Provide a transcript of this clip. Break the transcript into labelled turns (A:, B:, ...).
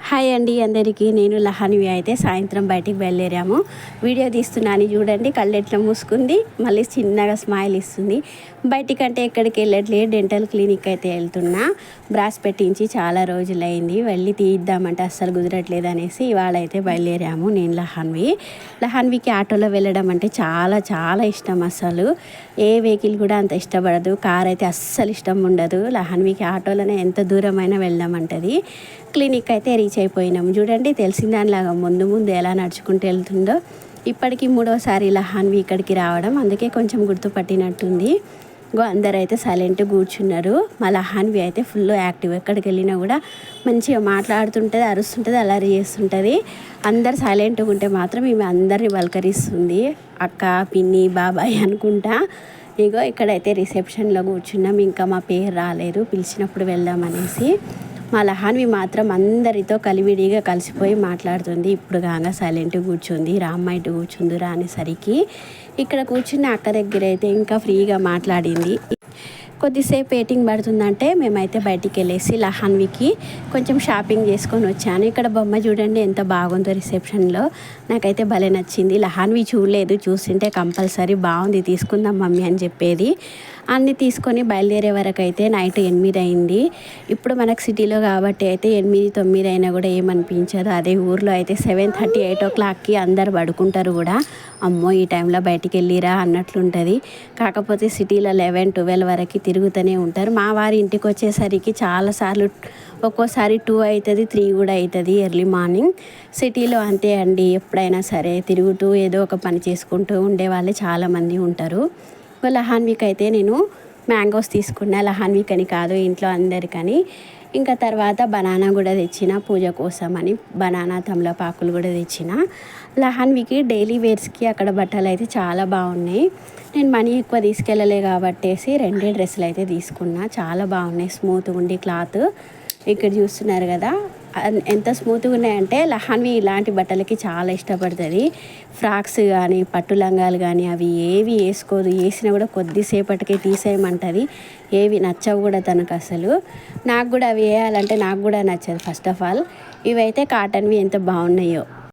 A: Hi అండి అందరికీ. నేను లహాన్వి. అయితే సాయంత్రం బయటికి బయలుదేరాము. వీడియో తీస్తున్నాను చూడండి. కళ్ళు ఎట్లా మూసుకుంది, మళ్ళీ చిన్నగా స్మైల్ ఇస్తుంది. బయటికంటే ఎక్కడికి వెళ్ళట్లేదు, డెంటల్ క్లినిక్ అయితే వెళ్తున్నా. బ్రాస్ పెట్టించి చాలా రోజులైంది, వెళ్ళి తీద్దామంటే అస్సలు కుదరట్లేదు అనేసి ఇవాళ అయితే బయలుదేరాము. నేను లహాన్వికి ఆటోలో వెళ్ళడం అంటే చాలా చాలా ఇష్టం. అసలు ఏ వెహికల్ కూడా అంత ఇష్టపడదు. కార్ అయితే అస్సలు ఇష్టం ఉండదు. లహాన్వికి ఆటోలోనే ఎంత దూరమైనా వెళ్దామంటది. క్లినిక్ అయితే రీచ్ అయిపోయినాము. చూడండి, తెలిసిన దానిలాగా ముందు ముందు ఎలా నడుచుకుంటూ వెళ్తుందో. ఇప్పటికీ 3వసారి లహాన్వి ఇక్కడికి రావడం, అందుకే కొంచెం గుర్తుపట్టినట్టుంది. అందరూ అయితే సైలెంట్ కూర్చున్నారు. మా లహాన్వి అయితే ఫుల్ యాక్టివ్. ఎక్కడికి వెళ్ళినా కూడా మంచిగా మాట్లాడుతుంటుంది, అరుస్తుంటుంది, అల్లరి చేస్తుంటుంది. అందరు సైలెంట్గా ఉంటే మాత్రం ఈమె అందరిని పలకరిస్తుంది. అక్క, పిన్ని, బాబాయ్ అనుకుంటా. ఇక్కడైతే రిసెప్షన్లో కూర్చున్నాం. ఇంకా మా పేరు రాలేదు, పిలిచినప్పుడు వెళ్దామనేసి. మా లహాన్వి మాత్రం అందరితో కలివిడిగా కలిసిపోయి మాట్లాడుతుంది. ఇప్పుడు కాగా సైలెంట్గా కూర్చుంది. రామ్మ ఇటు కూర్చుందిరా అనేసరికి ఇక్కడ కూర్చున్న అక్క దగ్గర అయితే ఇంకా ఫ్రీగా మాట్లాడింది. కొద్దిసేపు వెయిటింగ్ పడుతుందంటే మేమైతే బయటికి వెళ్ళేసి లహాన్వికి కొంచెం షాపింగ్ చేసుకొని వచ్చాను. ఇక్కడ బొమ్మ చూడండి ఎంత బాగుందో రిసెప్షన్లో. నాకైతే భలే నచ్చింది. లహాన్వి చూడలేదు, చూస్తుంటే కంపల్సరీ బాగుంది తీసుకుందాం మమ్మీ అని చెప్పేది. అన్నీ తీసుకొని బయలుదేరే వరకు అయితే నైట్ 8 అయింది. ఇప్పుడు మనకు సిటీలో కాబట్టి అయితే 8, 9 అయినా కూడా ఏమనిపించదు. అదే ఊర్లో అయితే 7:30, 8 o'clockకి అందరు పడుకుంటారు కూడా. అమ్మో ఈ టైంలో బయటికి వెళ్ళిరా అన్నట్లుంటుంది. కాకపోతే సిటీలో 11, 12 వరకు తిరుగుతూనే ఉంటారు. మా వారి ఇంటికి వచ్చేసరికి చాలాసార్లు ఒక్కోసారి 2 అవుతుంది, 3 కూడా అవుతుంది ఎర్లీ మార్నింగ్. సిటీలో అంతే అండి, ఎప్పుడైనా సరే తిరుగుతూ ఏదో ఒక పని చేసుకుంటూ ఉండే వాళ్ళే చాలామంది ఉంటారు. లహాన్వికి అయితే నేను మ్యాంగోస్ తీసుకున్నా. లహాన్వికి అని కాదు, ఇంట్లో అందరికని. ఇంకా తర్వాత బనానా కూడా తెచ్చిన పూజ కోసం అని. బనానా, తమలపాకులు కూడా తెచ్చిన. లహాన్వికి డైలీ వేర్స్కి అక్కడ బట్టలు అయితే చాలా బాగున్నాయి. నేను మనీ ఎక్కువ తీసుకెళ్ళలే కాబట్టేసి 2 డ్రెస్సులు అయితే తీసుకున్నా. చాలా బాగున్నాయి, స్మూత్గా ఉండి క్లాత్. ఇక్కడ చూస్తున్నారు కదా ఎంత స్మూత్గా ఉన్నాయంటే. లహాన్వి ఇలాంటి బట్టలకి చాలా ఇష్టపడుతుంది. ఫ్రాక్స్ కానీ, పట్టు లంగాలు కానీ అవి ఏవి వేసుకోదు. వేసినా కూడా కొద్దిసేపటికే తీసేయమంటుంది. ఏవి నచ్చవు కూడా తనకు అసలు. నాకు కూడా అవి వేయాలంటే నాకు కూడా నచ్చదు ఫస్ట్ ఆఫ్ ఆల్. ఇవైతే కాటన్వి ఎంత బాగున్నాయో.